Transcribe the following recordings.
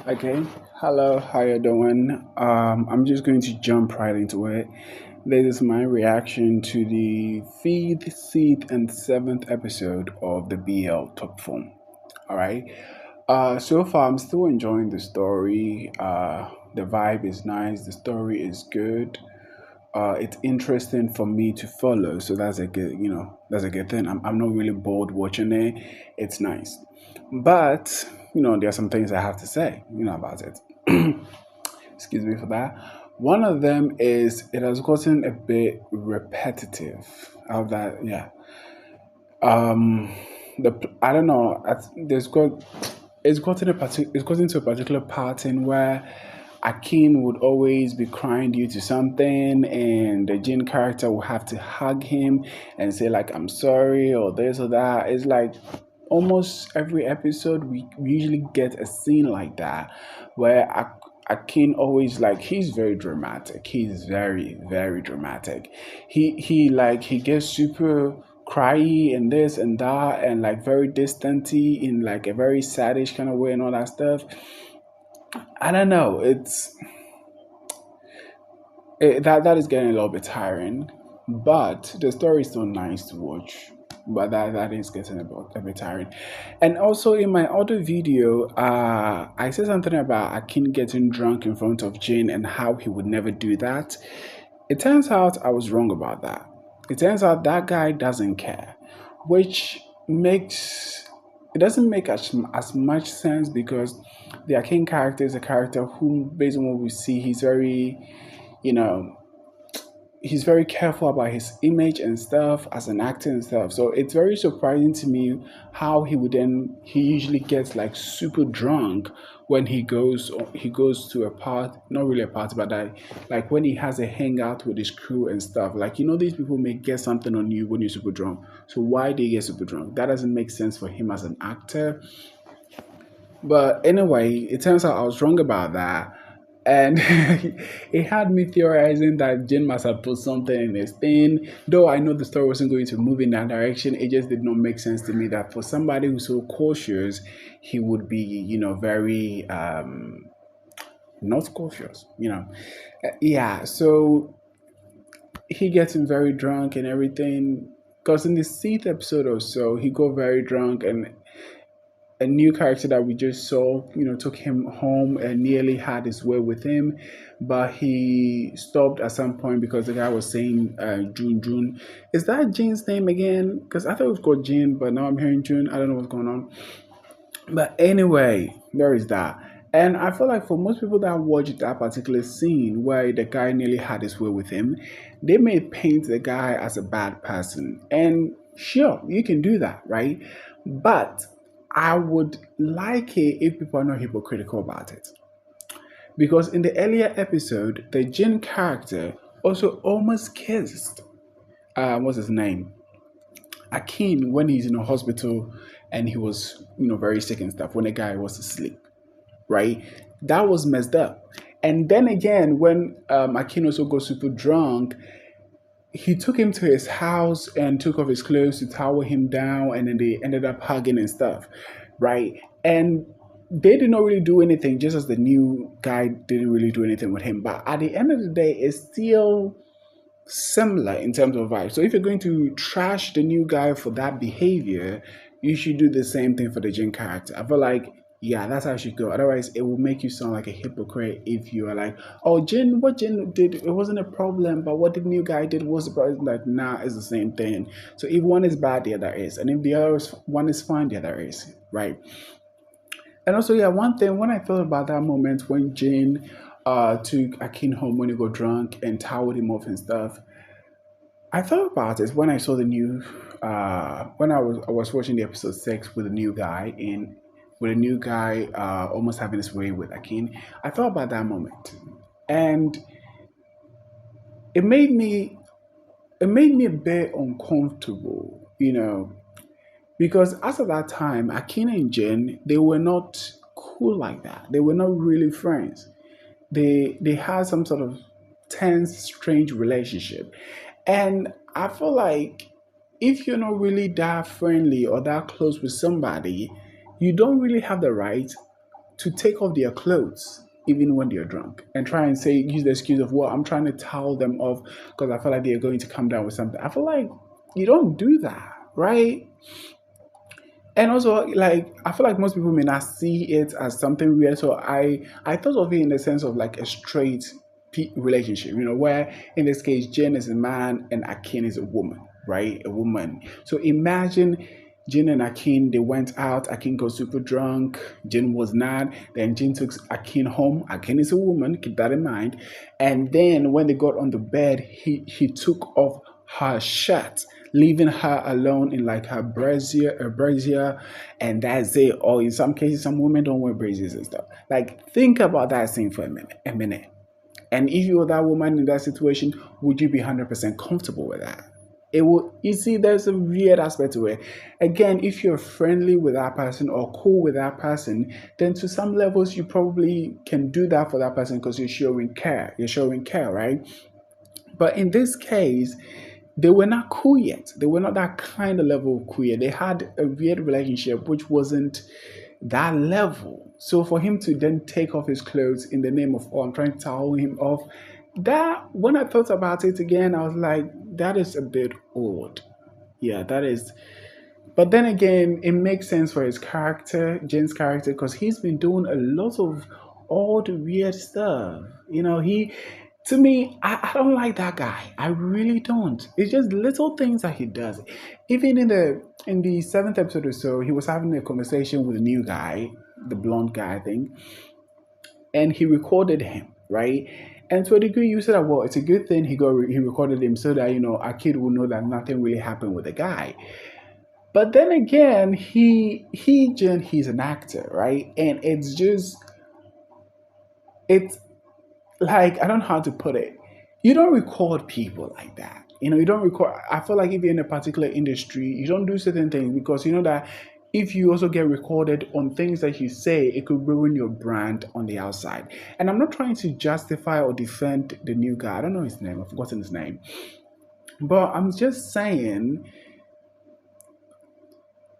Okay. Hello, how you doing? I'm just going to jump right into it. This is my reaction to the fifth, sixth, and seventh episode of the BL Top Form. All right. So far, I'm still enjoying the story. The vibe is nice. The story is good. It's interesting for me to follow. So that's a good, that's a good thing. I'm not really bored watching it. It's nice. But, there are some things I have to say, about it. Excuse me for that. One of them is it has gotten a bit repetitive. Of that, yeah. Um, I don't know. It's gotten to a particular pattern where Akin would always be crying due to something, and the Jin character will have to hug him and say like I'm sorry or this or that. It's like almost every episode we usually get a scene like that where Akin always like he's very dramatic. He's very dramatic. He gets super cryy and this and that and like very distanty in like a very saddish kind of way and all that stuff. I don't know. That is getting a little bit tiring, but the story is still nice to watch. But that is getting a bit tiring. And also in my other video, I said something about Akin getting drunk in front of Jane and how he would never do that. It turns out I was wrong about that. It turns out that guy doesn't care, which makes it doesn't make as much sense because the Akin character is a character who, based on what we see, you know, he's very careful about his image and stuff as an actor and stuff. So it's very surprising to me how he usually gets like super drunk when he goes to a part, not really a party, but like when he has a hangout with his crew and stuff. Like these people may get something on you when you're super drunk. So why do you get super drunk? That doesn't make sense for him as an actor. But anyway, it turns out I was wrong about that. And it had me theorizing that Jin must have put something in his thing. Though I know the story wasn't going to move in that direction, it just did not make sense to me that for somebody who's so cautious, he would be, very not cautious, Yeah, so he gets him very drunk and everything. Because in the sixth episode or so, he got very drunk and a new character that we just saw, took him home and nearly had his way with him, but he stopped at some point because the guy was saying June June. Is that Jane's name again? Because I thought it was called Jane, but now I'm hearing June. I don't know what's going on. But anyway, there is that. And I feel like for most people that watched that particular scene where the guy nearly had his way with him, they may paint the guy as a bad person. And sure, you can do that, right? But I would like it if people are not hypocritical about it. Because in the earlier episode, the Jin character also almost kissed, what's his name? Akin when he's in a hospital and he was, very sick and stuff, when the guy was asleep, right? That was messed up. And then again, when Akin also got super drunk, he took him to his house and took off his clothes to towel him down, and then they ended up hugging and stuff, right? And they did not really do anything, just as the new guy didn't really do anything with him. But at the end of the day, it's still similar in terms of vibe. So if you're going to trash the new guy for that behavior, you should do the same thing for the Jin character. I feel like, yeah, that's how it should go. Otherwise, it will make you sound like a hypocrite if you are like, oh, Jin, what Jin did, it wasn't a problem, but what the new guy did was the problem. Like, nah, it's the same thing. So if one is bad, the other is. And if one is fine, the other is, right? And also, yeah, one thing when I thought about that moment when Jane took Akin home when he got drunk and toweled him off and stuff, I thought about it when I saw the new when I was watching the episode 6 with a new guy almost having his way with Akin. I thought about that moment, and it made me it made me a bit uncomfortable, because as of that time, Akin and Jen, they were not cool like that. They were not really friends. They had some sort of tense, strange relationship. And I feel like if you're not really that friendly or that close with somebody, you don't really have the right to take off their clothes even when they're drunk and try and say use the excuse of, well, I'm trying to towel them off because I feel like they're going to come down with something. I feel like you don't do that, right? And also, like, I feel like most people may not see it as something weird. So I thought of it in the sense of like a straight relationship, where in this case Jen is a man and Akin is a woman, right? A woman. So imagine Jin and Akin, they went out. Akin got super drunk. Jin was not. Then Jin took Akin home. Akin is a woman, keep that in mind. And then when they got on the bed, he took off her shirt, leaving her alone in like her brazier, and that's it. Or in some cases, some women don't wear braziers and stuff. Like, think about that scene for a minute. And if you were that woman in that situation, would you be 100% comfortable with that? It will. You see, there's a weird aspect to it. Again, if you're friendly with that person or cool with that person, then to some levels you probably can do that for that person because you're showing care. You're showing care, right? But in this case, they were not cool yet. They were not that kind of level of cool yet. They had a weird relationship which wasn't that level. So for him to then take off his clothes in the name of, oh, I'm trying to towel him off, that, when I thought about it again, I was like, that is a bit odd. Yeah, that is. But then again, it makes sense for his character, Jen's character, because he's been doing a lot of odd, weird stuff. To me, I don't like that guy. I really don't. It's just little things that he does. Even in the seventh episode or so, he was having a conversation with a new guy, the blonde guy, I think, and he recorded him, right? And to a degree, you said that, well, it's a good thing he recorded him so that a kid will know that nothing really happened with the guy. But then again, he's an actor, right? And it's like, I don't know how to put it. You don't record people like that. You don't record. I feel like if you're in a particular industry, you don't do certain things because you know that if you also get recorded on things that you say, it could ruin your brand on the outside. And I'm not trying to justify or defend the new guy. I don't know his name. I've forgotten his name. But I'm just saying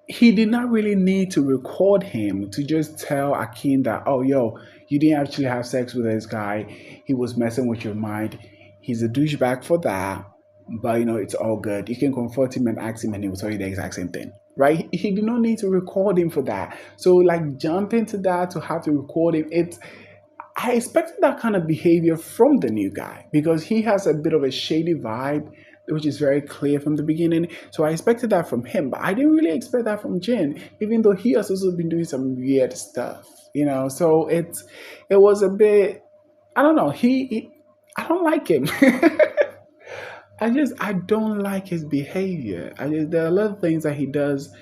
he did not really need to record him to just tell Akin that, oh, yo, you didn't actually have sex with this guy. He was messing with your mind. He's a douchebag for that. But, it's all good. You can confront him and ask him, and he will tell you the exact same thing. Right? He did not need to record him for that. So, like, jump into that to have to record him, I expected that kind of behavior from the new guy because he has a bit of a shady vibe, which is very clear from the beginning. So I expected that from him, but I didn't really expect that from Jin, even though he has also been doing some weird stuff, So it was a bit, I don't know. I don't like him. I don't like his behavior. There are a lot of things that he does.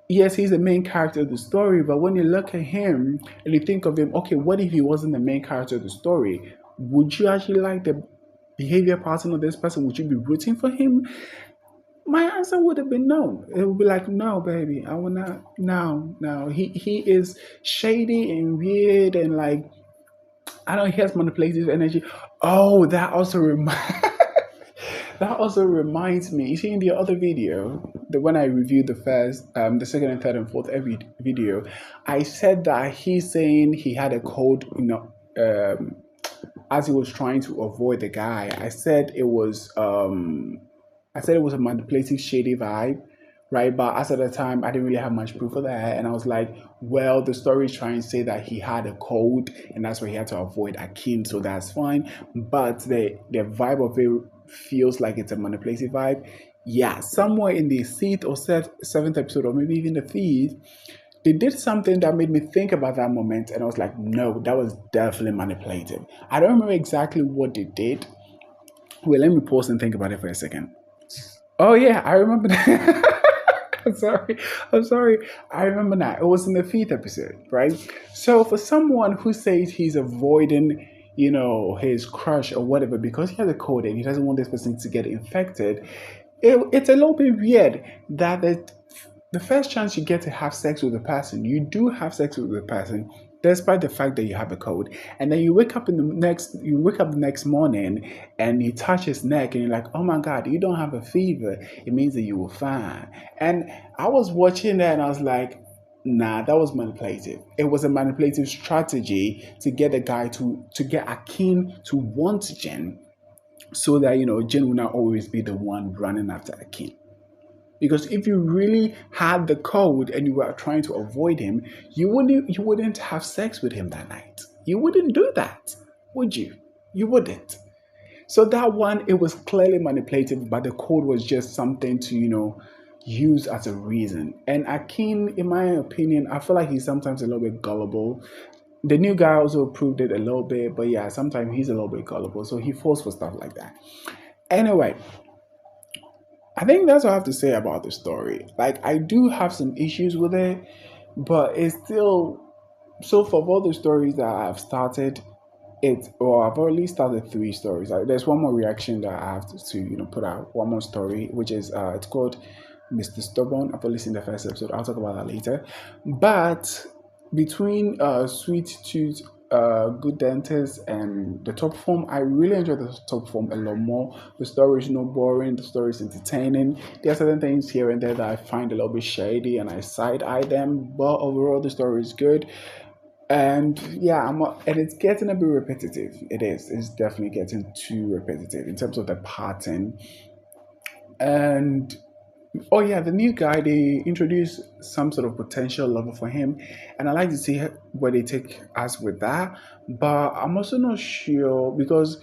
Yes, he's the main character of the story, but when you look at him and you think of him, okay, what if he wasn't the main character of the story? Would you actually like the behavior pattern of this person? Would you be rooting for him? My answer would have been no. It would be like, no, baby, I will not. No, no. He is shady and weird and like, I don't know, he has manipulative energy. Oh, that also reminds. That also reminds me. You see, in the other video, when I reviewed the second and third and fourth every video, I said that he's saying he had a code, as he was trying to avoid the guy. I said it was a manipulative, shady vibe, right? But as at the time, I didn't really have much proof of that, and I was like, well, the story is trying to say that he had a code, and that's why he had to avoid Akin, so that's fine. But the vibe of it feels like it's a manipulative vibe. Yeah, somewhere in the sixth or seventh episode, or maybe even the fifth, they did something that made me think about that moment, and I was like, no, that was definitely manipulative. I don't remember exactly what they did. Wait, let me pause and think about it for a second. Oh yeah, I remember that. I'm sorry. I remember now. It was in the fifth episode, right? So for someone who says he's avoiding, his crush or whatever because he has a code and he doesn't want this person to get infected, it's a little bit weird that the first chance you get to have sex with a person, you do have sex with the person, despite the fact that you have a code, and then you wake up the next morning and you touch his neck and you're like, oh my god, you don't have a fever, it means that you were fine. And I was watching that and I was like, Nah, that was manipulative. It was a manipulative strategy to get the guy to get Akin to want Jen, so that Jen will not always be the one running after Akin. Because if you really had the code and you were trying to avoid him, you wouldn't have sex with him that night. You wouldn't do that, would you? You wouldn't. So that one, it was clearly manipulative, but the code was just something to, use as a reason. And Akin, in my opinion, I feel like he's sometimes a little bit gullible. The new guy also proved it a little bit, but yeah, sometimes he's a little bit gullible, so he falls for stuff like that. Anyway, I think that's what I have to say about the story. Like, I do have some issues with it, but it's still so for all the stories that I've started, I've already started three stories. There's one more reaction that I have to put out. One more story, which is it's called Mr. Stubborn. I've only seen the first episode. I'll talk about that later. But between Sweet Tooth, Good Dentist, and the Top Form, I really enjoy the Top Form a lot more. The story is not boring. The story is entertaining. There are certain things here and there that I find a little bit shady, and I side eye them. But overall, the story is good. And yeah, and it's getting a bit repetitive. It is. It's definitely getting too repetitive in terms of the pattern. And oh yeah, the new guy, they introduce some sort of potential lover for him, and I like to see where they take us with that. But I'm also not sure because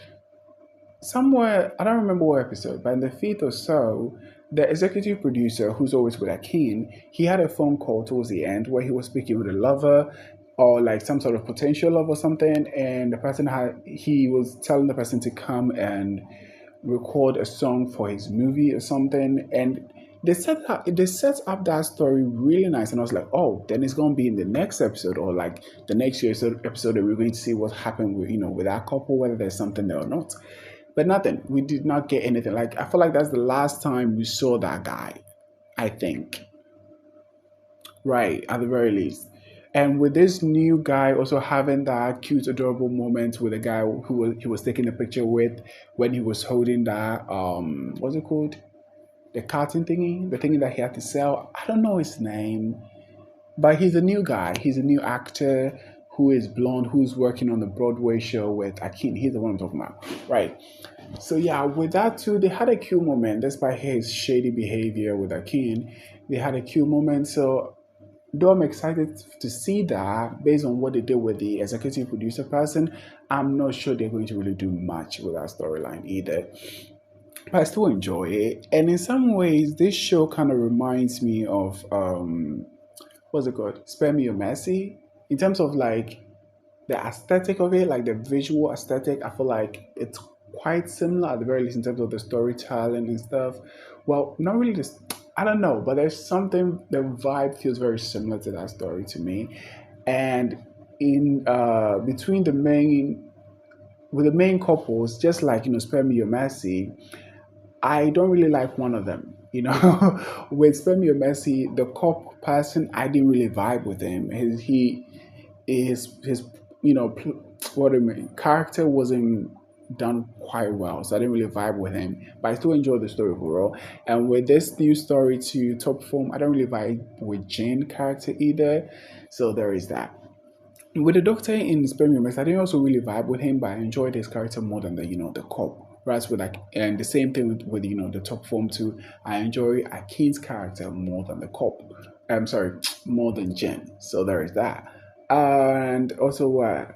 somewhere I don't remember what episode, but in the fifth or so, the executive producer who's always with Akin, he had a phone call towards the end where he was speaking with a lover or like some sort of potential love or something, and the person had he was telling the person to come and record a song for his movie or something, and they set up that story really nice, and I was like, oh, then it's gonna be in the next episode or like the next year's episode that we're going to see what happened with with that couple, whether there's something there or not. But nothing. We did not get anything. Like I feel like that's the last time we saw that guy. I think. Right, at the very least. And with this new guy also having that cute, adorable moment with the guy he was taking a picture with when he was holding that what's it called? The carton thingy, the thingy that he had to sell. I don't know his name, but he's a new guy. He's a new actor who is blonde, who's working on the Broadway show with Akin. He's the one I'm talking about. Right. So yeah, with that too, they had a cute moment, despite his shady behavior with Akin. They had a cute moment. So though I'm excited to see that based on what they did with the executive producer person, I'm not sure they're going to really do much with that storyline either. But I still enjoy it. And in some ways, this show kind of reminds me of what's it called? Spare Me Your Mercy. In terms of like the aesthetic of it, like the visual aesthetic, I feel like it's quite similar at the very least in terms of the storytelling and stuff. Well, not really just I don't know, but there's something the vibe feels very similar to that story to me. And in between the main with the main couples, just like Spare Me Your Mercy, I don't really like one of them. With Spare Me Your Mercy, the cop person, I didn't really vibe with him. His what I mean character wasn't done quite well, so I didn't really vibe with him. But I still enjoyed the story overall. And with this new story to Top Form, I don't really vibe with Jane character either. So there is that. With the Doctor in Spare Me Your Mercy, I didn't also really vibe with him, but I enjoyed his character more than the cop. Whereas with like and the same thing with the Top Form too. I enjoy Akin's character more than the cop. I'm sorry, more than Jen. So there is that. And also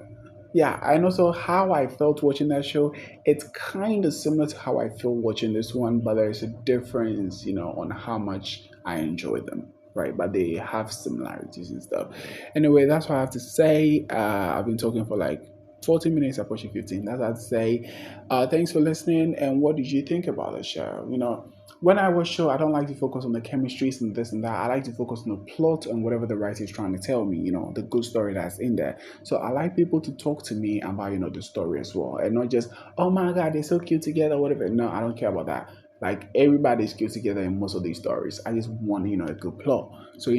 yeah, and also how I felt watching that show, it's kind of similar to how I feel watching this one, but there's a difference, on how much I enjoy them, right? But they have similarities and stuff. Anyway, that's what I have to say. I've been talking for like 40 minutes, approaching 15. That's what I'd say. Thanks for listening. And what did you think about the show? When I watch show, I don't like to focus on the chemistries and this and that. I like to focus on the plot and whatever the writer is trying to tell me, the good story that's in there. So I like people to talk to me about, the story as well. And not just, oh my God, they're so cute together, whatever. No, I don't care about that. Like everybody's cute together in most of these stories. I just want, a good plot. So,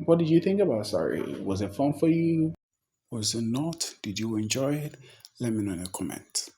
what did you think about Sorry? Was it fun for you? Was it not? Did you enjoy it? Let me know in the comment.